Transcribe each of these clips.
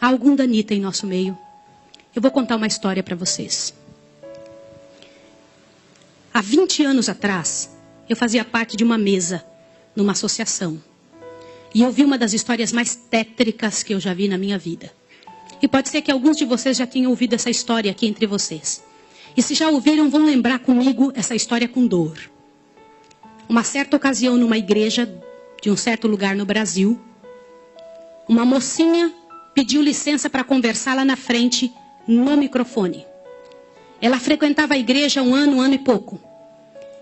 há algum danita em nosso meio. Eu vou contar uma história para vocês. Há 20 anos atrás, eu fazia parte de uma mesa numa associação. E eu vi uma das histórias mais tétricas que eu já vi na minha vida. E pode ser que alguns de vocês já tenham ouvido essa história aqui entre vocês. E se já ouviram, vão lembrar comigo essa história com dor. Uma certa ocasião, numa igreja de um certo lugar no Brasil, uma mocinha pediu licença para conversar lá na frente, no microfone. Ela frequentava a igreja há um ano e pouco.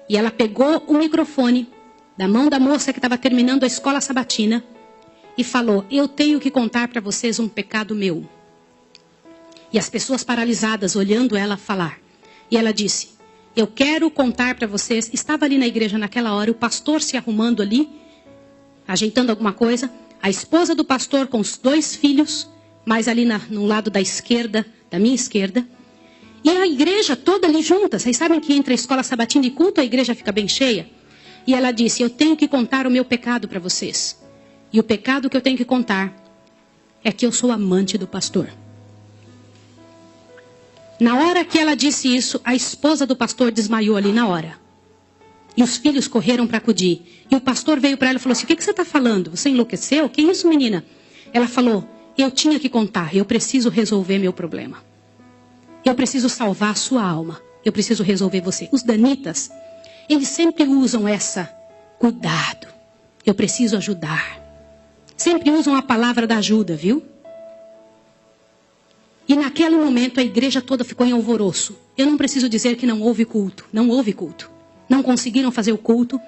E ela pegou o microfone da mão da moça que estava terminando a escola sabatina e falou: eu tenho que contar para vocês um pecado meu. E as pessoas paralisadas olhando ela falar. E ela disse: eu quero contar para vocês. Estava ali na igreja naquela hora, o pastor se arrumando ali, ajeitando alguma coisa. A esposa do pastor com os 2 filhos, mais ali no lado da esquerda, da minha esquerda. E a igreja toda ali junta. Vocês sabem que entre a escola sabatina e culto a igreja fica bem cheia? E ela disse: eu tenho que contar o meu pecado para vocês. E o pecado que eu tenho que contar é que eu sou amante do pastor. Na hora que ela disse isso, a esposa do pastor desmaiou ali na hora. E os filhos correram para acudir. E o pastor veio para ela e falou assim: o que você está falando? Você enlouqueceu? Que isso, menina? Ela falou: eu tinha que contar, eu preciso resolver meu problema. Eu preciso salvar a sua alma. Eu preciso resolver você. Os danitas, eles sempre usam essa: cuidado, eu preciso ajudar. Sempre usam a palavra da ajuda, viu? E naquele momento a igreja toda ficou em alvoroço. Eu não preciso dizer que não houve culto. Não houve culto. Não conseguiram fazer o culto.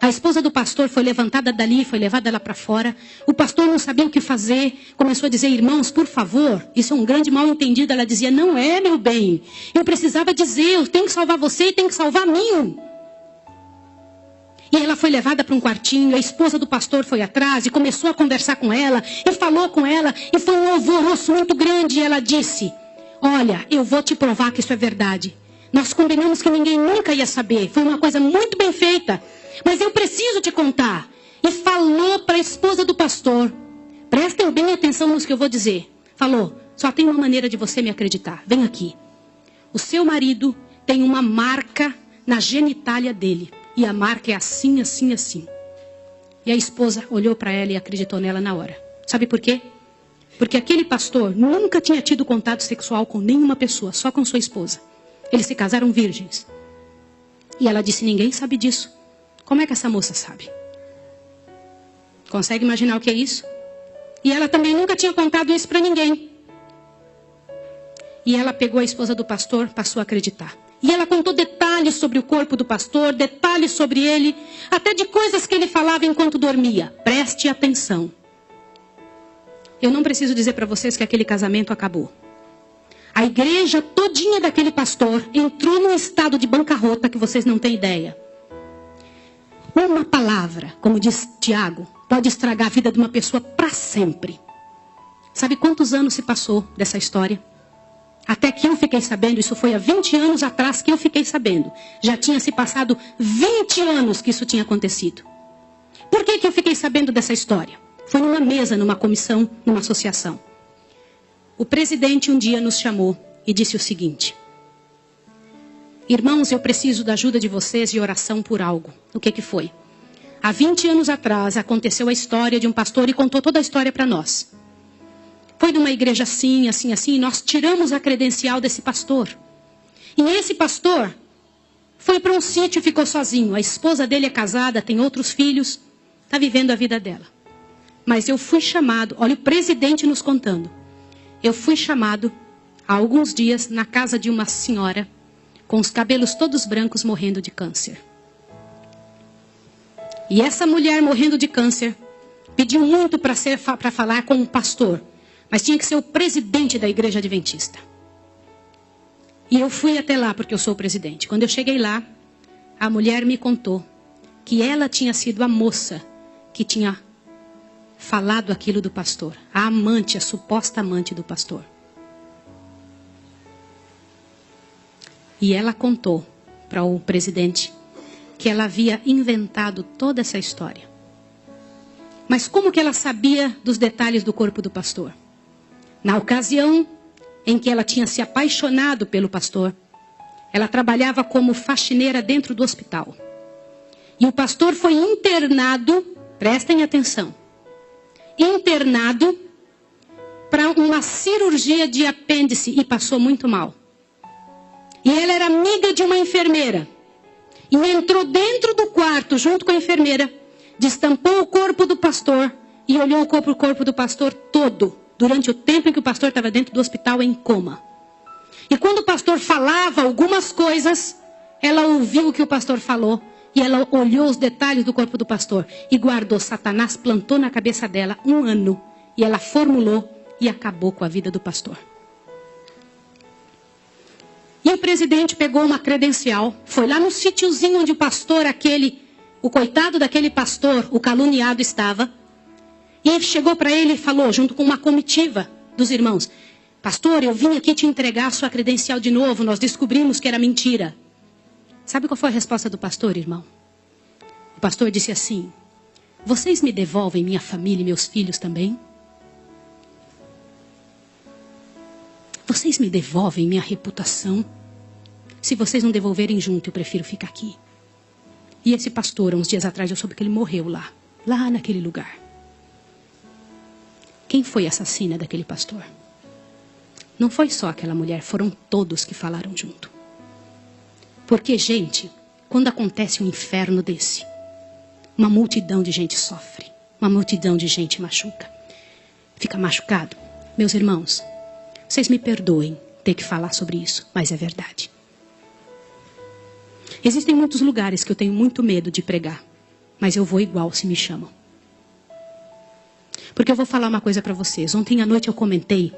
A esposa do pastor foi levantada dali, foi levada lá para fora. O pastor não sabia o que fazer. Começou a dizer: irmãos, por favor, isso é um grande mal entendido. Ela dizia: não é, meu bem. Eu precisava dizer, eu tenho que salvar você e tenho que salvar a mim. E ela foi levada para um quartinho, a esposa do pastor foi atrás e começou a conversar com ela, e falou com ela, e foi um alvoroço muito grande. E ela disse: olha, eu vou te provar que isso é verdade. Nós combinamos que ninguém nunca ia saber, foi uma coisa muito bem feita, mas eu preciso te contar. E falou para a esposa do pastor: prestem bem atenção no que eu vou dizer. Falou: só tem uma maneira de você me acreditar, vem aqui. O seu marido tem uma marca na genitália dele. E a marca é assim, assim, assim. E a esposa olhou para ela e acreditou nela na hora. Sabe por quê? Porque aquele pastor nunca tinha tido contato sexual com nenhuma pessoa, só com sua esposa. Eles se casaram virgens. E ela disse: ninguém sabe disso. Como é que essa moça sabe? Consegue imaginar o que é isso? E ela também nunca tinha contado isso para ninguém. E ela pegou a esposa do pastor, passou a acreditar. E ela contou detalhes sobre o corpo do pastor, detalhes sobre ele, até de coisas que ele falava enquanto dormia. Preste atenção. Eu não preciso dizer para vocês que aquele casamento acabou. A igreja todinha daquele pastor entrou num estado de bancarrota que vocês não têm ideia. Uma palavra, como diz Tiago, pode estragar a vida de uma pessoa para sempre. Sabe quantos anos se passou dessa história? Até que eu fiquei sabendo, isso foi há 20 anos atrás que eu fiquei sabendo. Já tinha se passado 20 anos que isso tinha acontecido. Por que eu fiquei sabendo dessa história? Foi numa mesa, numa comissão, numa associação. O presidente um dia nos chamou e disse o seguinte: irmãos, eu preciso da ajuda de vocês de oração por algo. O que foi? Há 20 anos atrás aconteceu a história de um pastor e contou toda a história para nós. Foi numa igreja assim, assim, assim, e nós tiramos a credencial desse pastor. E esse pastor foi para um sítio e ficou sozinho. A esposa dele é casada, tem outros filhos, está vivendo a vida dela. Mas eu fui chamado, olha o presidente nos contando. Eu fui chamado há alguns dias na casa de uma senhora com os cabelos todos brancos morrendo de câncer. E essa mulher morrendo de câncer pediu muito para falar com um pastor. Mas tinha que ser o presidente da igreja adventista. E eu fui até lá porque eu sou o presidente. Quando eu cheguei lá, a mulher me contou que ela tinha sido a moça que tinha falado aquilo do pastor. A amante, a suposta amante do pastor. E ela contou para o presidente que ela havia inventado toda essa história. Mas como que ela sabia dos detalhes do corpo do pastor? Na ocasião em que ela tinha se apaixonado pelo pastor, ela trabalhava como faxineira dentro do hospital. E o pastor foi internado, prestem atenção, internado para uma cirurgia de apêndice e passou muito mal. E ela era amiga de uma enfermeira. E entrou dentro do quarto junto com a enfermeira, destampou o corpo do pastor e olhou o corpo do pastor todo, durante o tempo em que o pastor estava dentro do hospital em coma. E quando o pastor falava algumas coisas, ela ouviu o que o pastor falou e ela olhou os detalhes do corpo do pastor e guardou. Satanás plantou na cabeça dela 1 ano e ela formulou e acabou com a vida do pastor. E o presidente pegou uma credencial, foi lá no sítiozinho onde o pastor o coitado daquele pastor, o caluniado estava, e chegou para ele e falou, junto com uma comitiva dos irmãos: pastor, eu vim aqui te entregar a sua credencial de novo, nós descobrimos que era mentira. Sabe qual foi a resposta do pastor, irmão? O pastor disse assim: vocês me devolvem minha família e meus filhos também? Vocês me devolvem minha reputação? Se vocês não devolverem junto, eu prefiro ficar aqui. E esse pastor, uns dias atrás, eu soube que ele morreu lá naquele lugar. Quem foi a assassina daquele pastor? Não foi só aquela mulher, foram todos que falaram junto. Porque, gente, quando acontece um inferno desse, uma multidão de gente sofre, uma multidão de gente fica machucado. Meus irmãos, vocês me perdoem ter que falar sobre isso, mas é verdade. Existem muitos lugares que eu tenho muito medo de pregar, mas eu vou igual se me chamam. Porque eu vou falar uma coisa para vocês. Ontem à noite eu comentei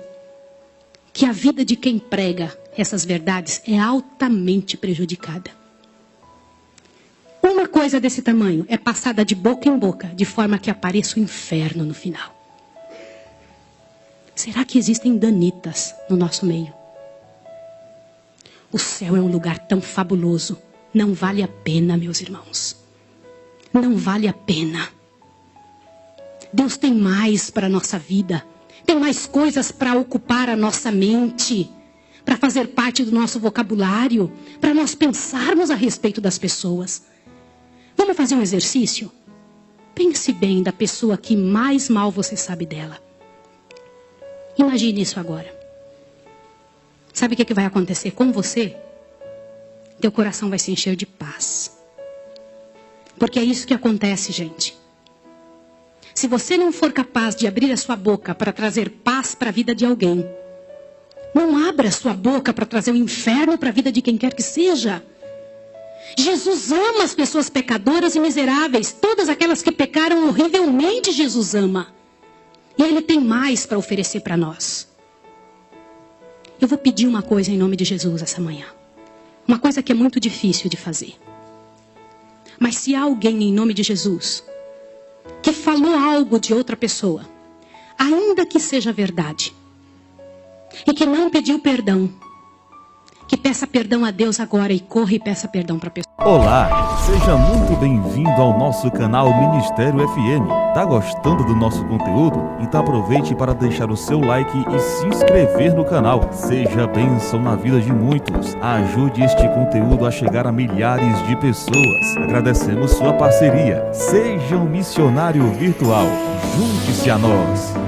que a vida de quem prega essas verdades é altamente prejudicada. Uma coisa desse tamanho é passada de boca em boca, de forma que apareça o inferno no final. Será que existem danitas no nosso meio? O céu é um lugar tão fabuloso. Não vale a pena, meus irmãos. Não vale a pena. Deus tem mais para a nossa vida. Tem mais coisas para ocupar a nossa mente, para fazer parte do nosso vocabulário, para nós pensarmos a respeito das pessoas. Vamos fazer um exercício? Pense bem da pessoa que mais mal você sabe dela. Imagine isso agora. Sabe o que vai acontecer com você? Teu coração vai se encher de paz. Porque é isso que acontece, gente. Se você não for capaz de abrir a sua boca para trazer paz para a vida de alguém, não abra a sua boca para trazer o inferno para a vida de quem quer que seja. Jesus ama as pessoas pecadoras e miseráveis. Todas aquelas que pecaram horrivelmente, Jesus ama. E Ele tem mais para oferecer para nós. Eu vou pedir uma coisa em nome de Jesus essa manhã. Uma coisa que é muito difícil de fazer. Mas se há alguém em nome de Jesus que falou algo de outra pessoa, ainda que seja verdade, e que não pediu perdão, que peça perdão a Deus agora e corra e peça perdão para a pessoa. Olá, seja muito bem-vindo ao nosso canal Ministério FM. Tá gostando do nosso conteúdo? Então aproveite para deixar o seu like e se inscrever no canal. Seja bênção na vida de muitos. Ajude este conteúdo a chegar a milhares de pessoas. Agradecemos sua parceria. Seja um missionário virtual. Junte-se a nós.